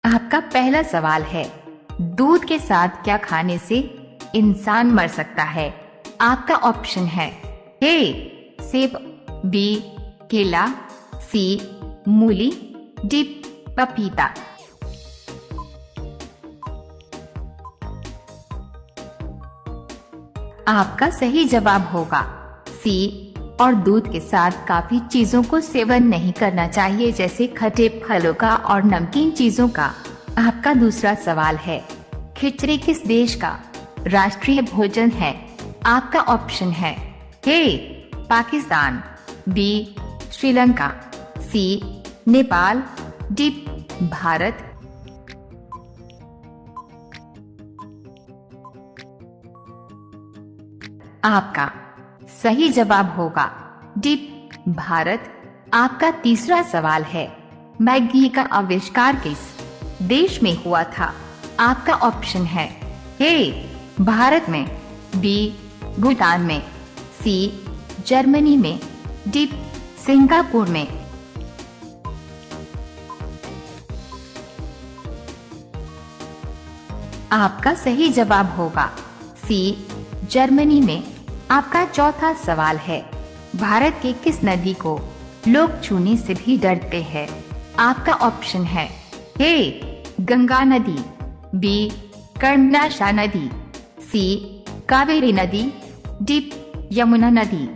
आपका पहला सवाल है, दूध के साथ क्या खाने से इंसान मर सकता है? आपका ऑप्शन है ए सेब, बी केला, सी मूली, डी पपीता। आपका सही जवाब होगा सी। और दूध के साथ काफी चीजों को सेवन नहीं करना चाहिए, जैसे खट्टे फलों का और नमकीन चीजों का। आपका दूसरा सवाल है, खिचड़ी किस देश का राष्ट्रीय भोजन है? आपका ऑप्शन है ए पाकिस्तान, बी श्रीलंका, सी नेपाल, डी भारत। आपका सही जवाब होगा डी भारत। आपका तीसरा सवाल है, मैगी का आविष्कार किस देश में हुआ था? आपका ऑप्शन है ए भारत में, बी भूटान में, सी जर्मनी में, डी सिंगापुर में। आपका सही जवाब होगा सी जर्मनी में। आपका चौथा सवाल है, भारत के किस नदी को लोग छूने से भी डरते हैं? आपका ऑप्शन है ए गंगा नदी, बी कर्मनाशा नदी, सी कावेरी नदी, डी यमुना नदी।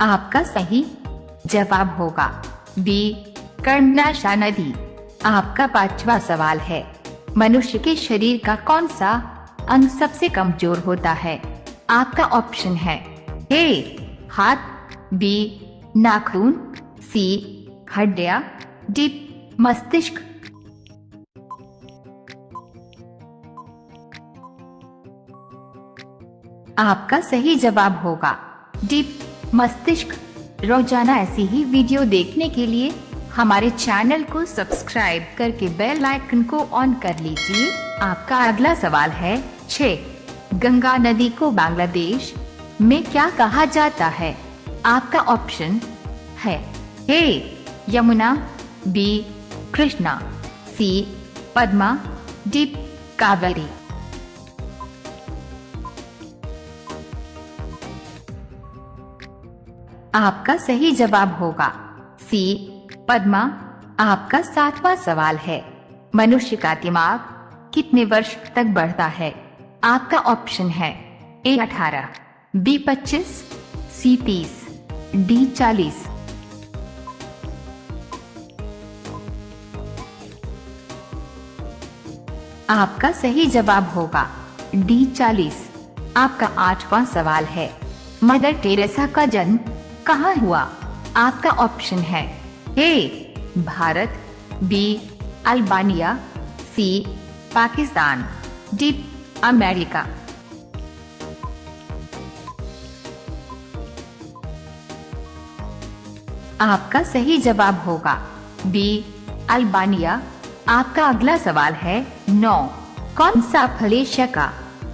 आपका सही जवाब होगा बी कर्मनाशा नदी। आपका पांचवा सवाल है, मनुष्य के शरीर का कौन सा अंग सबसे कमजोर होता है? आपका ऑप्शन है ए हाथ, बी नाखून, सी हड्डियां, डी मस्तिष्क। आपका सही जवाब होगा डी मस्तिष्क। रोजाना ऐसी ही वीडियो देखने के लिए हमारे चैनल को सब्सक्राइब करके बेल आइकन को ऑन कर लीजिए। आपका अगला सवाल है 6, गंगा नदी को बांग्लादेश में क्या कहा जाता है? आपका ऑप्शन है ए यमुना, बी कृष्णा, सी पद्मा, डी कावेरी। आपका सही जवाब होगा सी पद्मा। आपका सातवां सवाल है, मनुष्य का दिमाग कितने वर्ष तक बढ़ता है? आपका ऑप्शन है ए 18, बी 25, सी 30, डी 40। आपका सही जवाब होगा डी 40। आपका आठवां सवाल है, मदर टेरेसा का जन्म कहाँ हुआ? आपका ऑप्शन है ए भारत, बी अल्बानिया, सी पाकिस्तान, डी अमेरिका। आपका सही जवाब होगा बी अल्बानिया। आपका अगला सवाल है 9, कौन सा फल एशिया का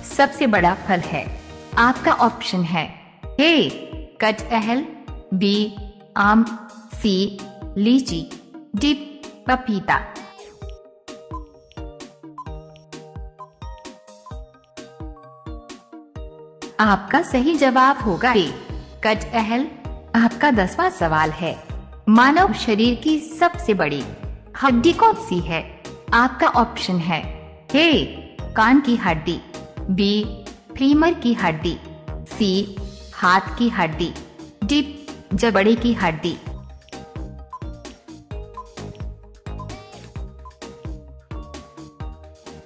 सबसे बड़ा फल है? आपका ऑप्शन है ए कटहल, बी आम, सी लीची, डी पपीता। आपका सही जवाब होगा ए कटहल। आपका 10वां सवाल है, मानव शरीर की सबसे बड़ी हड्डी कौन सी है? आपका ऑप्शन है ए कान की हड्डी, बी फीमर की हड्डी, सी हाथ की हड्डी, डी जबड़े की हड्डी।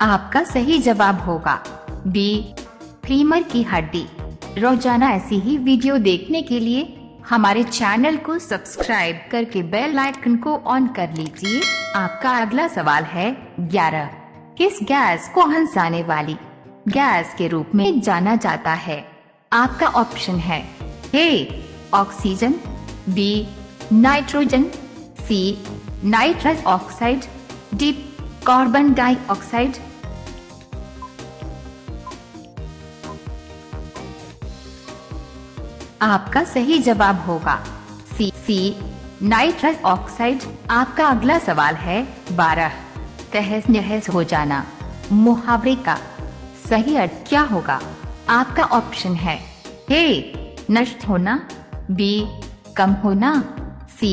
आपका सही जवाब होगा बी फीमर की हड्डी। रोजाना ऐसी ही वीडियो देखने के लिए हमारे चैनल को सब्सक्राइब करके बेल आइकन को ऑन कर लीजिए। आपका अगला सवाल है 11, किस गैस को हंसाने वाली गैस के रूप में जाना जाता है? आपका ऑप्शन है A oxygen, B nitrogen, C nitrous oxide, D carbon dioxide. आपका सही जवाब होगा सी नाइट्रस ऑक्साइड। आपका अगला सवाल है 12, तहस नहस हो जाना मुहावरे का सही अर्थ क्या होगा? आपका ऑप्शन है ए नष्ट होना, बी कम होना, सी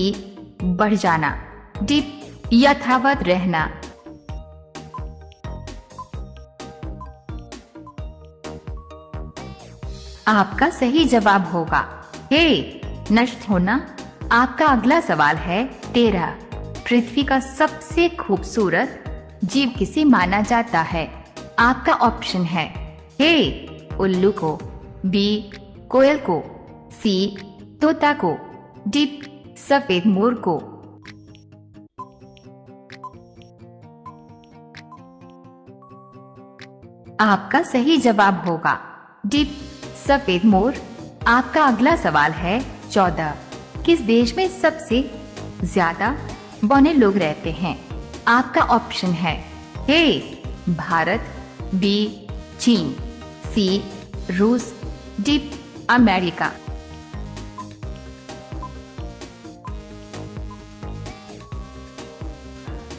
बढ़ जाना, डी यथावत रहना। आपका सही जवाब होगा ए नष्ट होना। आपका अगला सवाल है 13, पृथ्वी का सबसे खूबसूरत जीव किसे माना जाता है? आपका ऑप्शन है ए उल्लू को, बी कोयल को, सी तोता को, डी सफेद मोर को। आपका सही जवाब होगा डी सफेद मोर। आपका अगला सवाल है 14, किस देश में सबसे ज्यादा बौने लोग रहते हैं? आपका ऑप्शन है ए भारत, बी चीन, सी रूस, डी अमेरिका।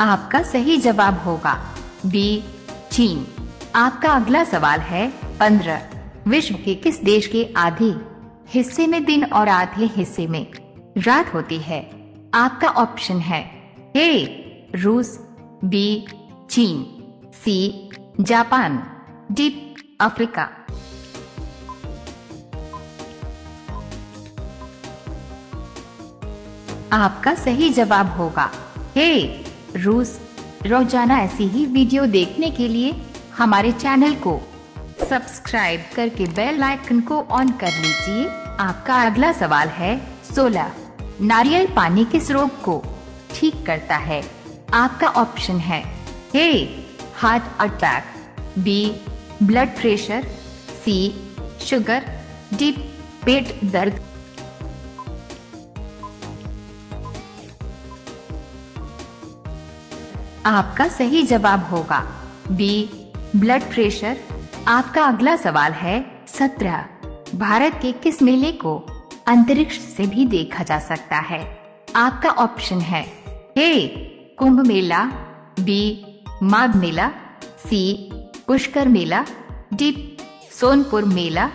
आपका सही जवाब होगा बी चीन। आपका अगला सवाल है 15, विश्व के किस देश के आधे हिस्से में दिन और आधे हिस्से में रात होती है? आपका ऑप्शन है ए रूस, बी चीन, सी जापान, डी अफ्रीका। आपका सही जवाब होगा ए रूस। रोजाना ऐसी ही वीडियो देखने के लिए हमारे चैनल को सब्सक्राइब करके बेल आइकन को ऑन कर लीजिए। आपका अगला सवाल है 16, नारियल पानी किस रोग को ठीक करता है? आपका ऑप्शन है A heart attack, B blood pressure, C sugar, D पेट दर्द। आपका सही जवाब होगा बी ब्लड प्रेशर। आपका अगला सवाल है 17, भारत के किस मेले को अंतरिक्ष से भी देखा जा सकता है? आपका ऑप्शन है ए कुंभ मेला, बी माघ मेला, सी पुष्कर मेला, डी सोनपुर मेला।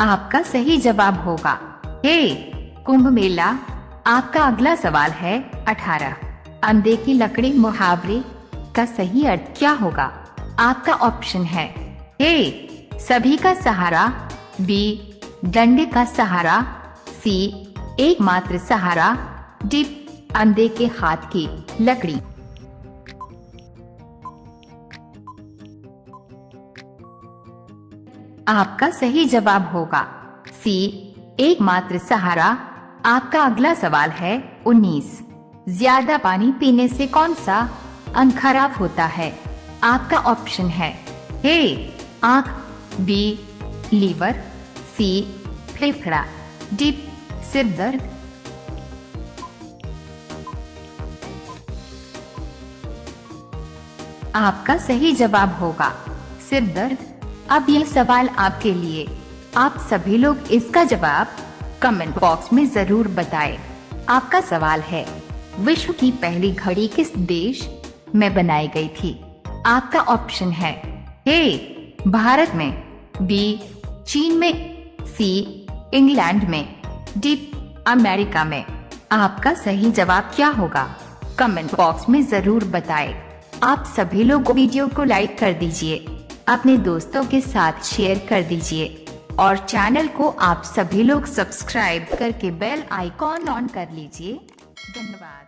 आपका सही जवाब होगा ए कुंभ मेला। आपका अगला सवाल है 18, अंधे की लकड़ी मुहावरे का सही अर्थ क्या होगा? आपका ऑप्शन है ए सभी का सहारा, बी डंडे का सहारा, सी एकमात्र सहारा, डी अंधे के हाथ की लकड़ी। आपका सही जवाब होगा सी एकमात्र सहारा। आपका अगला सवाल है 19, ज्यादा पानी पीने से कौन सा अंग खराब होता है? आपका ऑप्शन है ए आँख, बी लीवर, सी फेफड़ा, डी सिर दर्द। आपका सही जवाब होगा सिर दर्द। अब यह सवाल आपके लिए, आप सभी लोग इसका जवाब कमेंट बॉक्स में जरूर बताएं। आपका सवाल है, विश्व की पहली घड़ी किस देश में बनाई गई थी? आपका ऑप्शन है ए भारत में, बी चीन में, सी इंग्लैंड में, डी अमेरिका में। आपका सही जवाब क्या होगा? कमेंट बॉक्स में जरूर बताएं। आप सभी लोग वीडियो को लाइक कर दीजिए, अपने दोस्तों के साथ शेयर कर दीजिए और चैनल को आप सभी लोग सब्सक्राइब करके बेल आइकॉन ऑन कर लीजिए। धन्यवाद।